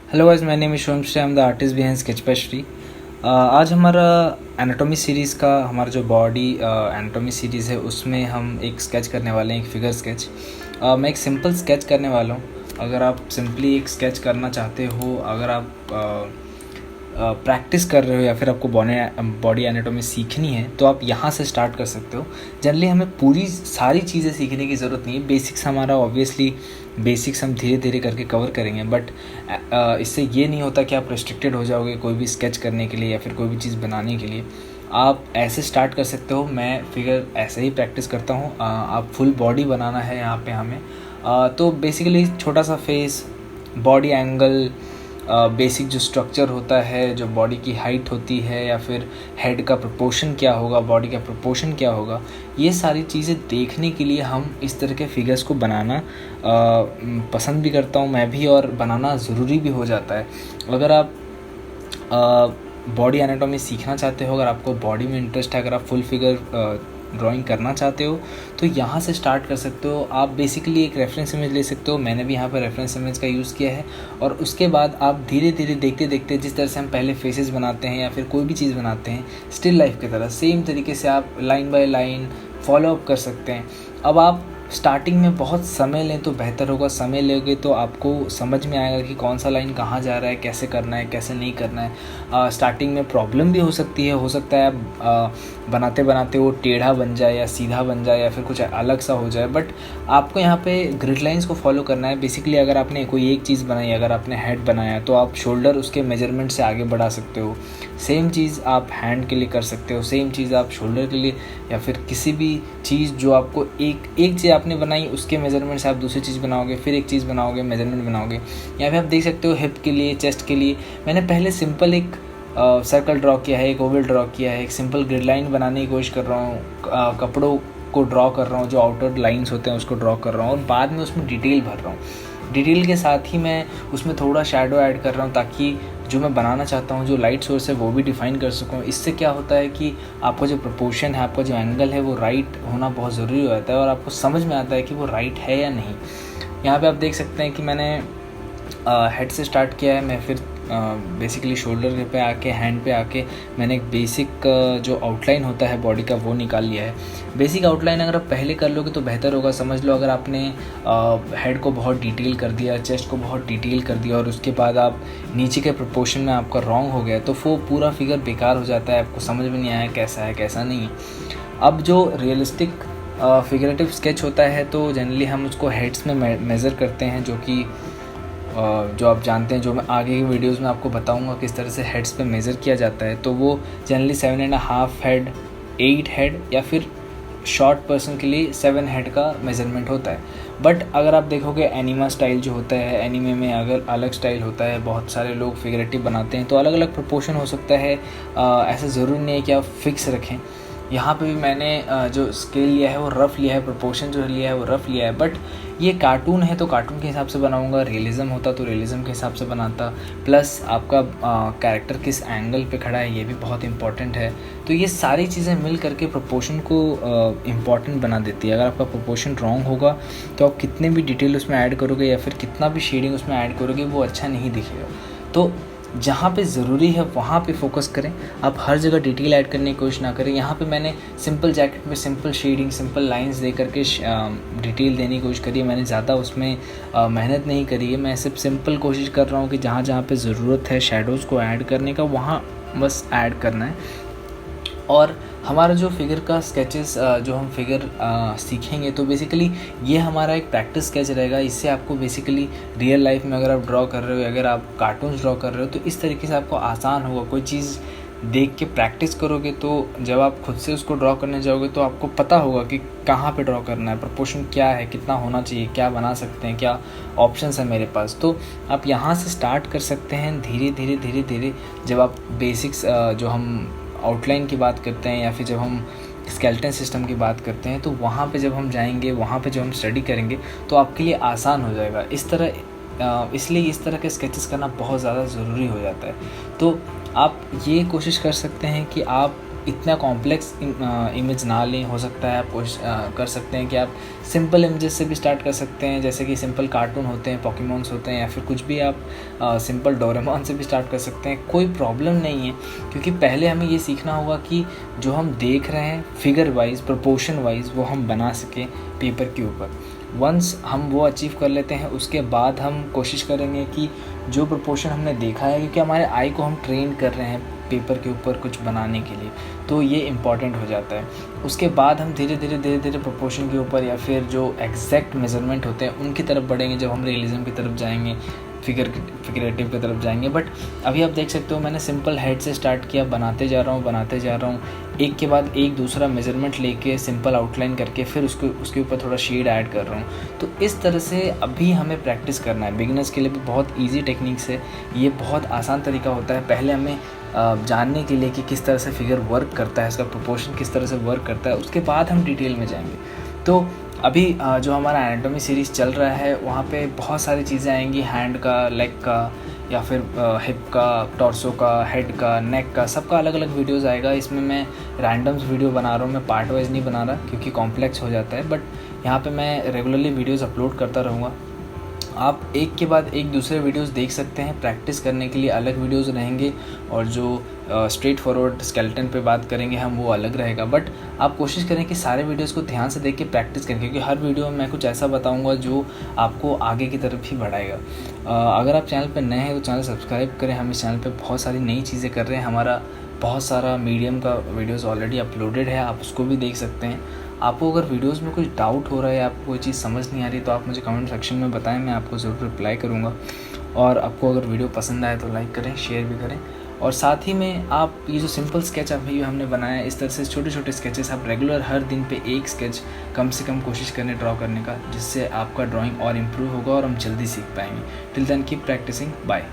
Hello guys, my name is Shubham Shri, I am the artist behind sketch by Shri. आज हमारा anatomy series का हमारा जो बॉडी एनाटॉमी सीरीज़ है उसमें हम एक स्केच करने वाले हैं, एक फिगर स्केच। मैं एक सिंपल स्केच करने वाला हूँ। अगर आप सिंपली एक स्केच करना चाहते हो, अगर आप प्रैक्टिस कर रहे हो या फिर आपको बॉडी एनाटॉमी सीखनी है तो आप यहाँ से स्टार्ट कर सकते हो। जनरली हमें पूरी सारी चीज़ें सीखने की ज़रूरत नहीं है। बेसिक्स हमारा ऑब्वियसली बेसिक्स हम धीरे धीरे करके कवर करेंगे, बट इससे ये नहीं होता कि आप रिस्ट्रिक्टेड हो जाओगे कोई भी स्केच करने के लिए या फिर कोई भी चीज़ बनाने के लिए। आप ऐसे स्टार्ट कर सकते हो। मैं फिगर ऐसे ही प्रैक्टिस करता हूँ। आप फुल बॉडी बनाना है यहाँ पे हमें। तो बेसिकली छोटा सा फेस, बॉडी एंगल, बेसिक जो स्ट्रक्चर होता है, जो बॉडी की हाइट होती है या फिर हेड का प्रोपोर्शन क्या होगा, बॉडी का प्रोपोर्शन क्या होगा, ये सारी चीज़ें देखने के लिए हम इस तरह के फिगर्स को बनाना पसंद भी करता हूँ मैं भी, और बनाना ज़रूरी भी हो जाता है। अगर आप बॉडी एनाटॉमी सीखना चाहते हो, अगर आपको बॉडी में इंटरेस्ट है, अगर आप फुल फिगर ड्राइंग करना चाहते हो तो यहाँ से स्टार्ट कर सकते हो। आप बेसिकली एक रेफरेंस इमेज ले सकते हो। मैंने भी यहाँ पर रेफरेंस इमेज का यूज़ किया है, और उसके बाद आप धीरे धीरे देखते देखते जिस तरह से हम पहले फेसेस बनाते हैं या फिर कोई भी चीज़ बनाते हैं स्टिल लाइफ की तरह, सेम तरीके से आप line by line follow up कर सकते हैं। अब आप स्टार्टिंग में बहुत समय लें तो बेहतर होगा। समय लोगे तो आपको समझ में आएगा कि कौन सा लाइन कहाँ जा रहा है, कैसे करना है, कैसे नहीं करना है। स्टार्टिंग में प्रॉब्लम भी हो सकती है। हो सकता है आप बनाते बनाते वो टेढ़ा बन जाए या सीधा बन जाए या फिर कुछ अलग सा हो जाए, बट आपको यहाँ पे ग्रिड लाइंस को फॉलो करना है। बेसिकली अगर आपने कोई एक चीज़ बनाई, अगर आपने हेड बनाया तो आप शोल्डर उसके मेजरमेंट से आगे बढ़ा सकते हो। सेम चीज़ आप हैंड के लिए कर सकते हो, सेम चीज़ आप शोल्डर के लिए, या फिर किसी भी चीज़ जो आपको एक चीज़ आपने बनाई उसके मेजरमेंट से आप दूसरी चीज़ बनाओगे, फिर एक चीज़ बनाओगे, मेजरमेंट बनाओगे। यहाँ पे आप देख सकते हो हिप के लिए, चेस्ट के लिए मैंने पहले सिंपल एक सर्कल ड्रॉ किया है, एक ओवल ड्रॉ किया है, एक सिंपल ग्रिड लाइन बनाने की कोशिश कर रहा हूँ, कपड़ों को ड्रॉ कर रहा हूँ, जो आउटर लाइंस होते हैं उसको ड्रॉ कर रहा हूँ, और बाद में उसमें डिटेल भर रहा हूँ। डिटेल के साथ ही मैं उसमें थोड़ा शैडो ऐड कर रहा हूँ ताकि जो मैं बनाना चाहता हूँ, जो लाइट सोर्स है वो भी डिफाइन कर सकूँ। इससे क्या होता है कि आपका जो प्रोपोर्शन है, आपका जो एंगल है वो राइट होना बहुत ज़रूरी हो जाता है, और आपको समझ में आता है कि वो राइट है या नहीं। यहाँ पे आप देख सकते हैं कि मैंने हेड से स्टार्ट किया है। मैं फिर बेसिकली शोल्डर पे आके, हैंड पे आके मैंने एक बेसिक जो आउटलाइन होता है बॉडी का वो निकाल लिया है। बेसिक आउटलाइन अगर आप पहले कर लोगे तो बेहतर होगा। समझ लो अगर आपने हेड को बहुत डिटेल कर दिया, चेस्ट को बहुत डिटेल कर दिया, और उसके बाद आप नीचे के प्रोपोर्शन में आपका रॉन्ग हो गया, तो वो पूरा फिगर बेकार हो जाता है। आपको समझ में नहीं आया कैसा है कैसा नहीं है। अब जो रियलिस्टिक फिगरेटिव स्केच होता है तो जनरली हम उसको हेड्स में मेज़र करते हैं, जो कि जो आप जानते हैं, जो मैं आगे की वीडियोस में आपको बताऊंगा किस तरह से हेड्स पे मेज़र किया जाता है। तो वो जनरली 7.5 हेड, 8 हेड, या फिर शॉर्ट पर्सन के लिए 7 हेड का मेज़रमेंट होता है। बट अगर आप देखोगे एनिमा स्टाइल जो होता है, एनिमे में अगर अलग स्टाइल होता है, बहुत सारे लोग फिगरेटिव बनाते हैं तो अलग अलग प्रोपोर्शन हो सकता है। ऐसा ज़रूरी नहीं है कि आप फिक्स रखें। यहाँ पे भी मैंने जो स्केल लिया है वो रफ़ लिया है, प्रोपोर्शन जो लिया है वो रफ़ लिया है, बट ये कार्टून है तो कार्टून के हिसाब से बनाऊंगा। रियलिज़म होता तो रियलिज़म के हिसाब से बनाता। प्लस आपका कैरेक्टर किस एंगल पे खड़ा है ये भी बहुत इंपॉर्टेंट है। तो ये सारी चीज़ें मिल करके प्रोपोर्शन को इम्पॉर्टेंट बना देती है। अगर आपका प्रोपोर्शन रॉन्ग होगा तो आप कितने भी डिटेल उसमें ऐड करोगे या फिर कितना भी शेडिंग उसमें ऐड करोगे वो अच्छा नहीं दिखेगा। तो जहाँ पे ज़रूरी है वहाँ पे फोकस करें। आप हर जगह डिटेल ऐड करने की कोशिश ना करें। यहाँ पे मैंने सिंपल जैकेट में सिंपल शेडिंग, सिंपल लाइंस दे करके डिटेल देने की कोशिश करी है। मैंने ज़्यादा उसमें मेहनत नहीं करी है। मैं सिर्फ सिंपल कोशिश कर रहा हूँ कि जहाँ जहाँ पे ज़रूरत है शेडोज़ को ऐड करने का वहाँ बस ऐड करना है। और हमारा जो फिगर का स्केचेस जो हम फिगर सीखेंगे तो बेसिकली ये हमारा एक प्रैक्टिस स्केच रहेगा। इससे आपको बेसिकली रियल लाइफ में अगर आप ड्रॉ कर रहे हो, अगर आप कार्टून्स ड्रॉ कर रहे हो तो इस तरीके से आपको आसान होगा। कोई चीज़ देख के प्रैक्टिस करोगे तो जब आप खुद से उसको ड्रॉ करने जाओगे तो आपको पता होगा कि कहाँ पे ड्रॉ करना है, प्रोपोर्शन क्या है, कितना होना चाहिए, क्या बना सकते हैं, क्या ऑप्शंस है मेरे पास। तो आप यहाँ से स्टार्ट कर सकते हैं धीरे धीरे धीरे धीरे। जब आप बेसिक्स जो हम आउटलाइन की बात करते हैं या फिर जब हम स्केलेटन सिस्टम की बात करते हैं तो वहाँ पे जब हम जाएंगे, वहाँ पे जब हम स्टडी करेंगे तो आपके लिए आसान हो जाएगा। इसलिए इस तरह के स्केचेस करना बहुत ज़्यादा ज़रूरी हो जाता है। तो आप ये कोशिश कर सकते हैं कि आप इतना कॉम्प्लेक्स इमेज ना लें। हो सकता है आप कोशिश कर सकते हैं कि आप सिंपल इमेजेस से भी स्टार्ट कर सकते हैं, जैसे कि सिंपल कार्टून होते हैं, पोकेमॉन्स होते हैं, या फिर कुछ भी आप सिंपल डोरेमोन से भी स्टार्ट कर सकते हैं। कोई प्रॉब्लम नहीं है, क्योंकि पहले हमें ये सीखना होगा कि जो हम देख रहे हैं फिगर वाइज, प्रोपोर्शन वाइज, वो हम बना सकें पेपर के ऊपर। वंस हम वो अचीव कर लेते हैं, उसके बाद हम कोशिश करेंगे कि जो प्रोपोर्शन हमने देखा है, क्योंकि हमारे आई को हम ट्रेन कर रहे हैं पेपर के ऊपर कुछ बनाने के लिए, तो ये इम्पॉर्टेंट हो जाता है। उसके बाद हम धीरे धीरे प्रोपोर्शन के ऊपर या फिर जो एग्जैक्ट मेजरमेंट होते हैं उनकी तरफ बढ़ेंगे, जब हम रियलिज़म की तरफ जाएंगे, फिगरेटिव की तरफ जाएंगे। बट अभी आप देख सकते हो मैंने सिंपल हेड से स्टार्ट किया, बनाते जा रहा हूँ, एक के बाद एक दूसरा मेजरमेंट लेके सिंपल आउटलाइन करके फिर उसके ऊपर थोड़ा शेड ऐड कर रहा हूँ। तो इस तरह से अभी हमें प्रैक्टिस करना है। बिगिनर्स के लिए भी बहुत ईजी टेक्निक्स है, ये बहुत आसान तरीका होता है। पहले हमें जानने के लिए कि किस तरह से फिगर वर्क करता है, इसका प्रोपोर्शन किस तरह से वर्क करता है, उसके बाद हम डिटेल में जाएंगे। तो अभी जो हमारा एनाटॉमी सीरीज़ चल रहा है वहाँ पे बहुत सारी चीज़ें आएंगी, हैंड का, लेग का, या फिर हिप का, टॉर्सो का, हेड का, नेक का, सबका अलग अलग वीडियोस आएगा। इसमें मैं रैंडम्स वीडियो बना रहा हूँ, मैं पार्ट वाइज नहीं बना रहा क्योंकि कॉम्प्लेक्स हो जाता है। बट यहाँ पे मैं रेगुलरली वीडियोस अपलोड करता रहूँगा। आप एक के बाद एक दूसरे वीडियोस देख सकते हैं। प्रैक्टिस करने के लिए अलग वीडियोस रहेंगे, और जो स्ट्रेट फॉरवर्ड स्केलेटन पे बात करेंगे हम, वो अलग रहेगा। बट आप कोशिश करें कि सारे वीडियोस को ध्यान से देख के प्रैक्टिस करें, क्योंकि हर वीडियो में मैं कुछ ऐसा बताऊंगा जो आपको आगे की तरफ ही बढ़ाएगा। अगर आप चैनल पर नए हैं तो चैनल सब्सक्राइब करें। हम इस चैनल पर बहुत सारी नई चीज़ें कर रहे हैं। हमारा बहुत सारा मीडियम का वीडियोज़ ऑलरेडी अपलोडेड है, आप उसको भी देख सकते हैं। आपको अगर वीडियोस में कुछ डाउट हो रहा है या आपको कोई चीज़ समझ नहीं आ रही तो आप मुझे कमेंट सेक्शन में बताएं, मैं आपको ज़रूर रिप्लाई करूँगा। और आपको अगर वीडियो पसंद आए तो लाइक करें, शेयर भी करें। और साथ ही में आप ये जो सिंपल स्केच अभी हमने बनाया है, इस तरह से छोटे छोटे स्केचेस आप रेगुलर हर दिन पे एक स्केच कम से कम कोशिश करें ड्रॉ करने का, जिससे आपका ड्राइंग और इम्प्रूव होगा और हम जल्दी सीख पाएंगे। Till then keep practising, bye.